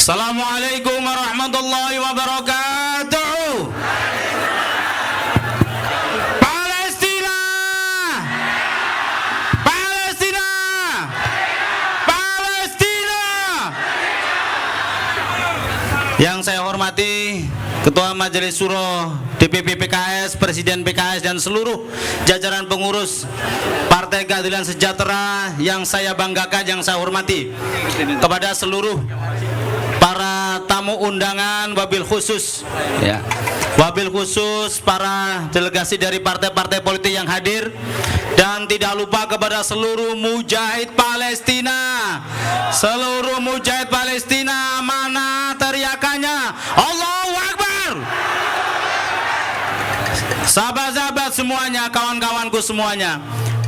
Assalamualaikum warahmatullahi wabarakatuh. Palestina, Palestina, Palestina. Yang saya hormati Ketua Majelis Syuro DPP PKS, Presiden PKS, dan seluruh jajaran pengurus Partai Keadilan Sejahtera yang saya banggakan, yang saya hormati, kepada seluruh para tamu undangan, wabil khusus ya, wabil khusus para delegasi dari partai-partai politik yang hadir, dan tidak lupa kepada seluruh mujahid Palestina. Seluruh mujahid Palestina, mana teriakannya? Allahu Akbar. Sahabat-sahabat semuanya, kawan-kawanku semuanya,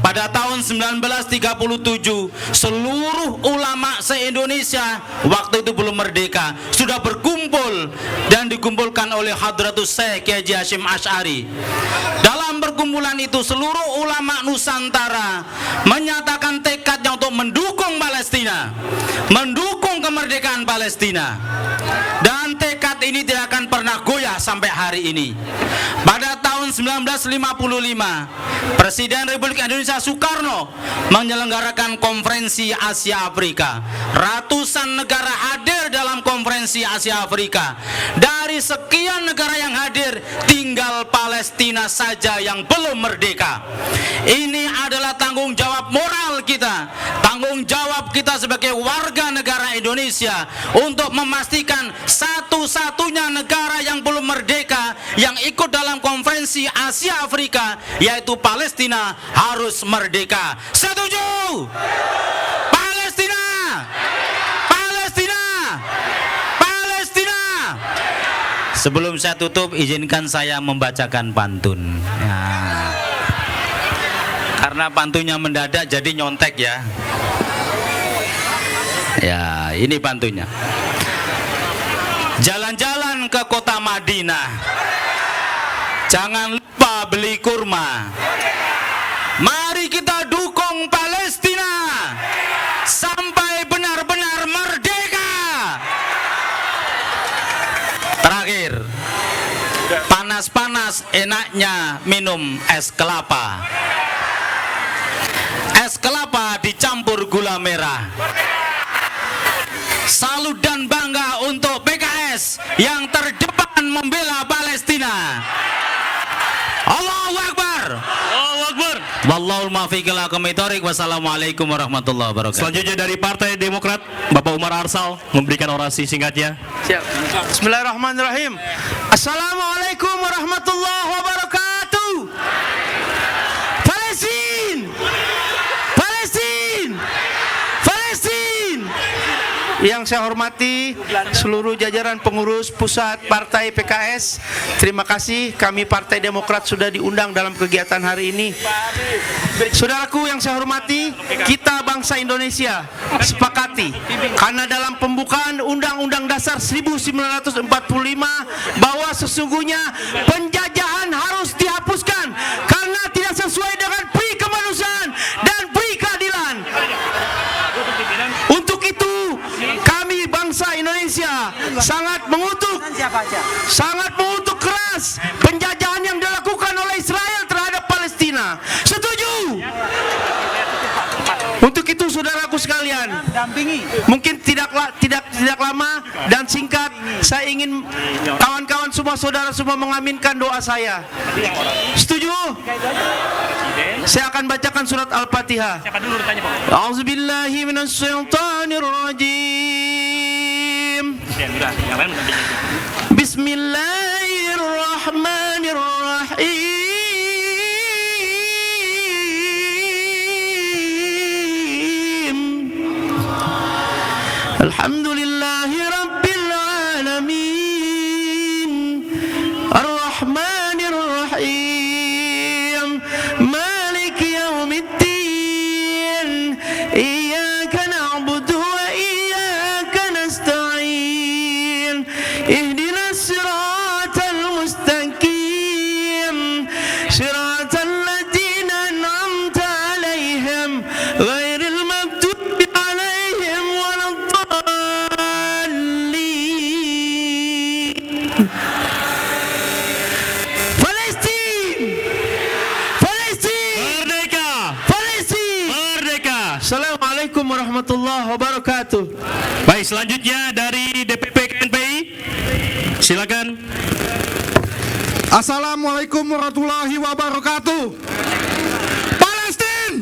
pada tahun 1937 seluruh ulama se-Indonesia, waktu itu belum merdeka, sudah berkumpul dan dikumpulkan oleh Hadratus Syekh Kiai Haji Hasyim Asy'ari. Dalam perkumpulan itu seluruh ulama Nusantara menyatakan tekadnya untuk mendukung Palestina, mendukung kemerdekaan Palestina. Dan tekad ini tidak akan pernah goyah sampai hari ini. Pada tahun 1955 Presiden Republik Indonesia Soekarno menyelenggarakan konferensi Asia Afrika. Ratusan negara hadir dalam konferensi Asia Afrika. Dari sekian negara yang hadir, tinggal Palestina saja yang belum merdeka. Ini adalah tanggung jawab moral kita, tanggung jawab kita sebagai warga negara Indonesia untuk memastikan satu-satunya negara yang belum merdeka yang ikut dalam konferensi Asia Afrika, yaitu Palestina, harus merdeka. Setuju? Palestina, Palestina, Palestina. Sebelum saya tutup, izinkan saya membacakan pantun ya. Karena pantunnya mendadak jadi nyontek ya. Ya, ini pantunnya. Jalan-jalan ke kota Madinah, jangan lupa beli kurma. Mari kita dukung Palestina sampai benar-benar merdeka. Terakhir, panas-panas enaknya minum es kelapa. Es kelapa dicampur gula merah. Salut dan bangga untuk PKS yang terdepan membela Palestina. Allahu Akbar. Allahu Akbar. Wallahul muwaffiq ila aqwamit thoriq. Wassalamualaikum warahmatullahi wabarakatuh. Selanjutnya dari Partai Demokrat, Bapak Umar Arsal memberikan orasi singkatnya. Siap. Bismillahirrahmanirrahim. Assalamualaikum warahmatullahi wabarakatuh. Palestina, Palestina, Palestina. Yang saya hormati seluruh jajaran pengurus pusat Partai PKS, terima kasih kami Partai Demokrat sudah diundang dalam kegiatan hari ini. Saudaraku yang saya hormati, kita bangsa Indonesia sepakati karena dalam pembukaan Undang-Undang Dasar 1945 bahwa sesungguhnya penjajahan harus dihapuskan karena tidak sesuai dengan pri kemanusiaan dan pri keadilan. Untuk itu kami bangsa Indonesia sangat mengutuk keras penjajahan yang dilakukan oleh Israel terhadap Palestina. Setuju? Untuk itu saudaraku sekalian, mungkin tidak lama dan singkat, saya ingin kawan-kawan semua, saudara semua mengaminkan doa saya. Setuju? Saya akan bacakan surat Al-Fatihah. A'udzubillahi minasyaitonirrajim. Bismillahirrahmanirrahim. Alhamdulillahi rabbil alamin. Ar-Rahmanir Rahim. Maliki yaumiddin. Iyyaka na'budu wa iyyaka nasta'in. Ihdinas siratal mustaqim. Siratal ladzina an'amta 'alaihim Assalamualaikum warahmatullahi wabarakatuh. Baik, selanjutnya dari DPP KNPI. Silakan. Assalamualaikum warahmatullahi wabarakatuh. Palestina!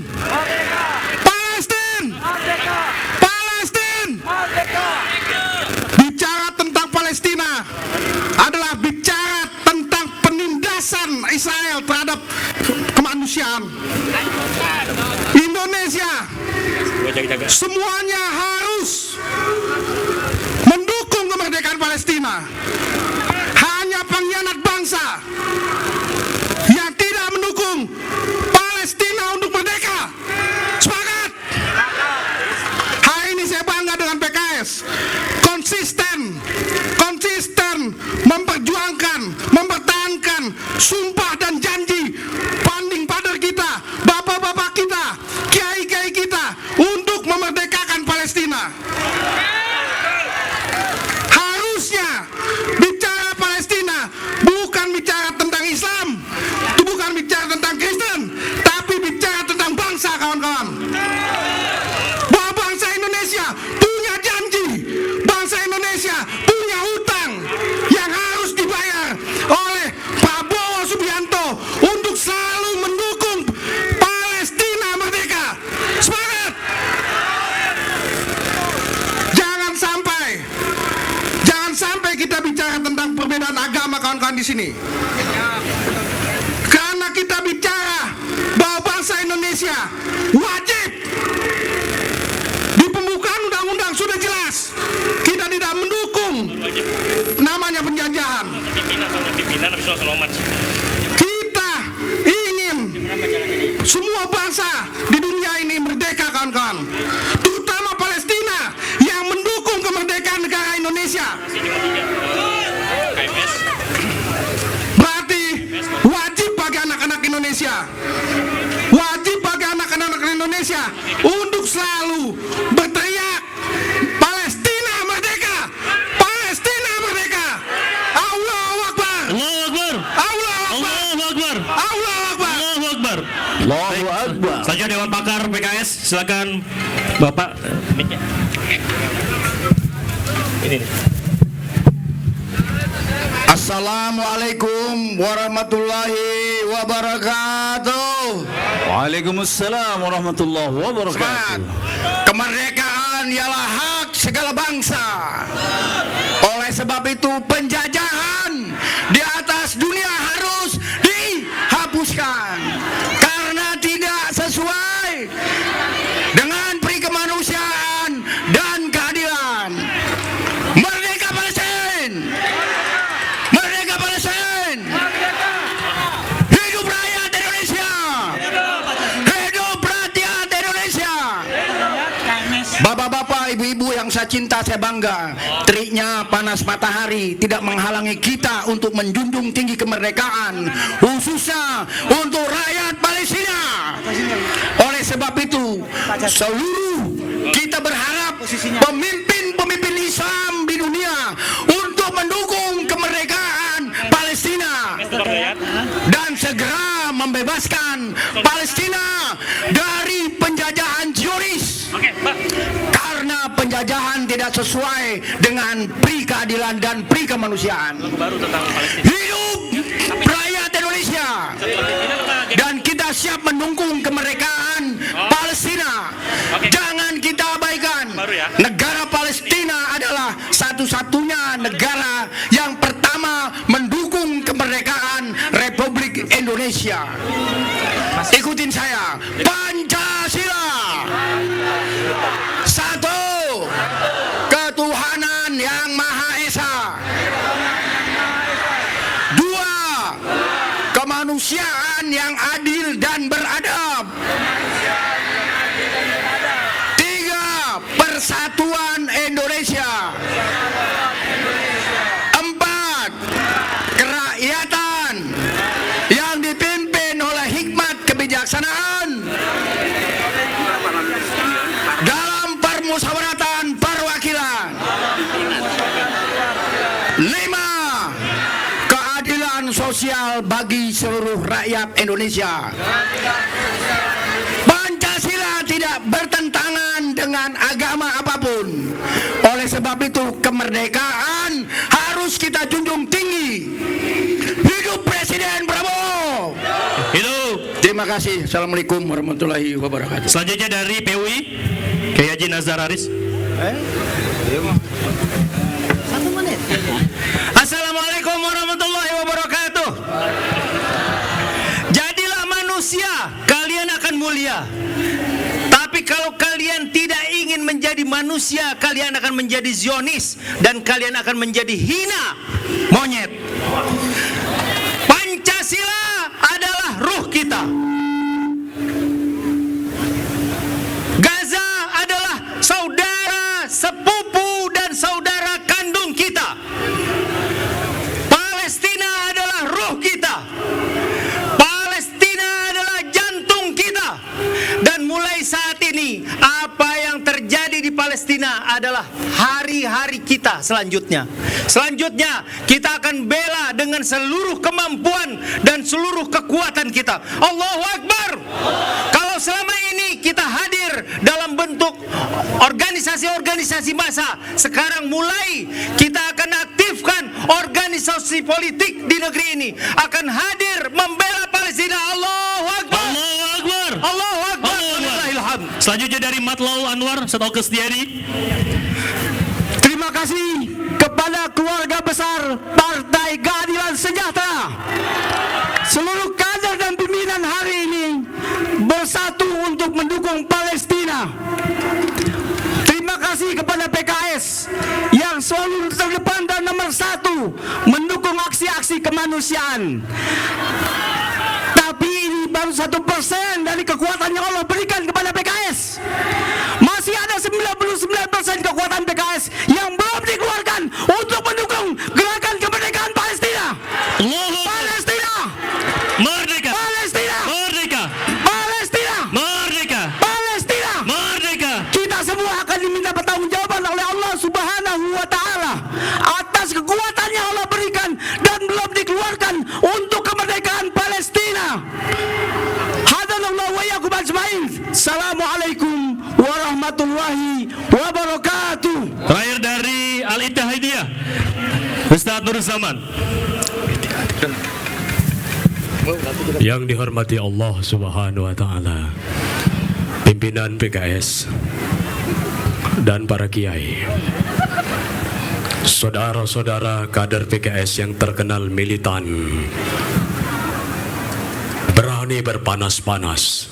Palestina! Palestina! Bicara tentang Palestina adalah bicara tentang penindasan Israel terhadap kemanusiaan. Indonesia semuanya harus mendukung kemerdekaan Palestina. Hanya pengkhianat bangsa yang tidak mendukung Palestina untuk merdeka. Sepakat? Hari ini saya bangga dengan PKS. Konsisten memperjuangkan, mempertahankan sumpah dan janji founding father kita, bapak-bapak kita, kiai-kiai kita untuk memerdekakan Palestina. Harusnya bicara Palestina bukan bicara tentang Islam, itu bukan bicara tentang Kristen, tapi bicara tentang bangsa, kawan-kawan. Bahwa bangsa Indonesia punya janji, bangsa Indonesia punya hutang yang harus dibayar oleh Prabowo Subianto untuk selalu mendukung Palestina merdeka. Semangat! Jangan sampai kita bicara tentang perbedaan agama, kawan-kawan di sini. Karena kita bicara bahwa bangsa Indonesia wajib, di pembukaan undang-undang sudah jelas, kita tidak mendukung namanya penjajahan. Kita ingin semua bangsa di dunia ini merdeka, kawan-kawan, terutama Palestina yang mendukung kemerdekaan negara Indonesia. Berarti wajib bagi anak-anak Indonesia, wajib bagi anak-anak Indonesia untuk selalu berteriak Palestina merdeka, Palestina merdeka. Allahu Akbar, Allahu Akbar. Allahu Akbar, Allahu Akbar. Allahu Akbar. Allahu Akbar. Allahu Akbar. Selanjutnya Dewan Pakar PKS. Silakan Bapak. Ini nih. Assalamualaikum warahmatullahi wabarakatuh. Waalaikumsalam warahmatullahi wabarakatuh. Kemerdekaan ialah hak segala bangsa. Oleh sebab itu penjajahan di atas dunia harus dihapuskan karena tidak sesuai dengan peri kemanusiaan dan keadilan. Merdeka Palestina! Merdeka Palestina! Hidup rakyat Indonesia! Hidup rakyat Indonesia! Bapak-bapak, ibu-ibu yang saya cinta, saya bangga. Teriknya panas matahari tidak menghalangi kita untuk menjunjung tinggi kemerdekaan, khususnya untuk rakyat Palestina. Oleh sebab itu, seluruh kita berharap pemimpin-pemimpin Islam di dunia untuk mendukung kemerdekaan Palestina dan segera membebaskan Palestina dari penjajahan Zionis. Karena penjajahan tidak sesuai dengan peri keadilan dan peri kemanusiaan. Hidup rakyat Indonesia, dan kita siap mendukung kemerdekaan Palestina. Jangan kita abaikan. Negara Palestina adalah satu-satunya negara yang pertama mendukung kemerdekaan Republik Indonesia. Ikutin saya. Pancasila. Satu, ketuhanan yang Maha Esa. Dua, kemanusiaan yang adil dan beradab. Tiga, persatuan Indonesia. Empat, kerakyatan yang dipimpin oleh hikmat kebijaksanaan dalam permusyawaratan perwakilan. Lima, keadilan sosial bagi seluruh rakyat Indonesia. Pancasila tidak bertentangan dengan perbedaan agama apapun. Oleh sebab itu kemerdekaan harus kita junjung tinggi. Hidup Presiden Prabowo. Hidup. Terima kasih. Assalamualaikum warahmatullahi wabarakatuh. Selanjutnya dari PUI, Kiai Haji Nazar Haris. Assalamualaikum warahmatullahi wabarakatuh. Jadilah manusia, kalian akan mulia. Tapi kalau kalian tidak ingin menjadi manusia, kalian akan menjadi Zionis dan kalian akan menjadi hina, monyet. Pancasila adalah ruh kita. Gaza adalah saudara, sepupu dan saudara kandung kita. Palestina adalah ruh kita. Palestina adalah jantung kita. Dan mulai saat ini, apa yang terjadi di Palestina adalah hari-hari kita selanjutnya. Selanjutnya, kita akan bela dengan seluruh kemampuan dan seluruh kekuatan kita. Allahu Akbar. Kalau selama ini kita hadir dalam bentuk organisasi-organisasi massa, sekarang mulai kita akan aktifkan organisasi politik di negeri ini, akan hadir membela Palestina. Allahu Akbar. Allahu Akbar. Allahu Akbar. Alhamdulillah. Selanjutnya dari Matlaul Anwar Setokes Setiadi. Terima kasih kepada keluarga besar Partai Keadilan Sejahtera. Seluruh kader dan pimpinan hari ini bersatu untuk mendukung Palestina. Terima kasih kepada PKS yang selalu terdepan dan nomor 1 mendukung aksi-aksi kemanusiaan. Tapi ini baru 1% dari kekuatan yang Allah berikan kepada PKS. Masih ada 99% kekuatan PKS yang belum dikeluarkan untuk mendukung gerakan kemerdekaan Palestina. Palestina, Merdeka. Palestina, Merdeka. Palestina, Merdeka. Palestina. Merdeka. Kita semua akan diminta pertanggungjawaban oleh Allah Subhanahu wa Ta'ala atas kekuatan yang Allah berikan dan belum dikeluarkan untuk kemerdekaan Palestina. Hadanallahu wa iyyakum ajmain. Assalamualaikum warahmatullahi wabarakatuh. Terakhir dari Al-Ittihadiyah, Ustaz Nur Zaman. Yang dihormati Allah Subhanahu wa Ta'ala, pimpinan PKS dan para kiai, saudara-saudara kader PKS yang terkenal militan, berani berpanas-panas,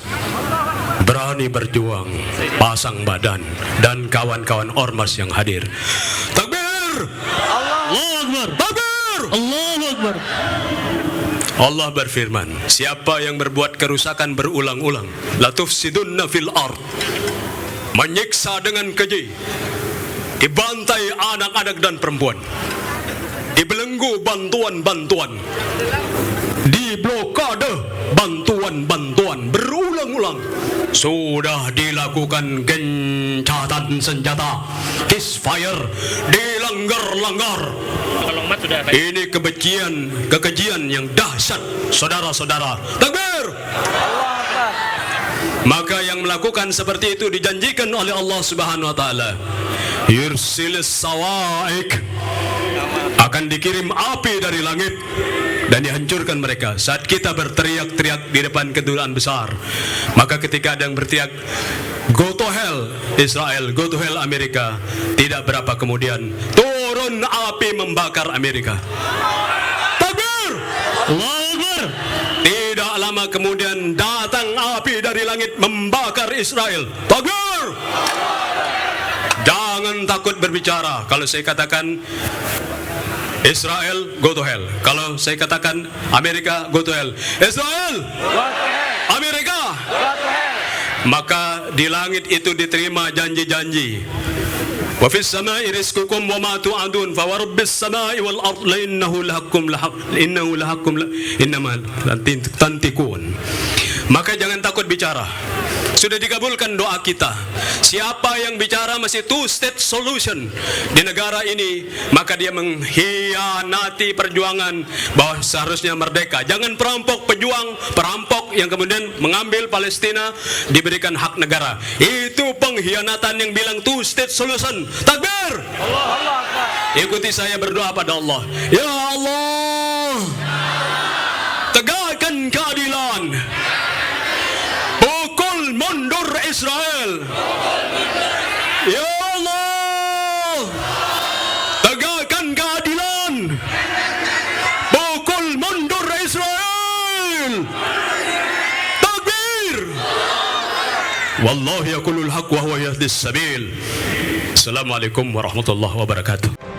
berani berjuang, pasang badan, dan kawan-kawan ormas yang hadir. Takbir! Allahu Akbar. Takbir! Allahu Akbar. Allah berfirman, siapa yang berbuat kerusakan berulang-ulang, la tufsidunna fil ard, menyiksa dengan keji, dibantai anak-anak dan perempuan, dibelenggu bantuan-bantuan, diblokade bantuan-bantuan berulang-ulang, sudah dilakukan gencatan senjata, ceasefire, dilanggar-langgar. Ini kekejian yang dahsyat, saudara-saudara. Takbir! Maka yang melakukan seperti itu dijanjikan oleh Allah Subhanahu wa Ta'ala, yursilis sawaik, akan dikirim api dari langit dan dihancurkan mereka. Saat kita berteriak-teriak di depan kedutaan besar, maka ketika ada yang berteriak go to hell Israel, go to hell Amerika, tidak berapa kemudian turun api membakar Amerika. Takbir! Allahu Akbar. Tidak lama kemudian datang api dari langit membakar Israel. Takbir! Jangan takut berbicara. Kalau saya katakan Israel, go to hell. Kalau saya katakan Amerika, go to hell. Israel, Amerika, maka di langit itu diterima janji-janji. Wa fis samai rizqukum wa ma tu'adun fa warabbis samai wal ard la innahu lahaqqum innahu lahaqqum innama tantikun. Maka jangan takut bicara. Sudah dikabulkan doa kita. Siapa yang bicara masih two-state solution di negara ini, maka dia mengkhianati perjuangan bahwa seharusnya merdeka. Jangan perampok pejuang, perampok yang kemudian mengambil Palestina diberikan hak negara. Itu pengkhianatan yang bilang two-state solution. Takbir! Ikuti saya berdoa pada Allah. Ya Allah, tegakkan keadilan. Pukul mundur Israel. Ya Allah, tegakkan keadilan. Pukul mundur Israel. Takbir. Wallahu yaqulul haq wa huwa yahdis sabil. Assalamualaikum warahmatullahi wabarakatuh.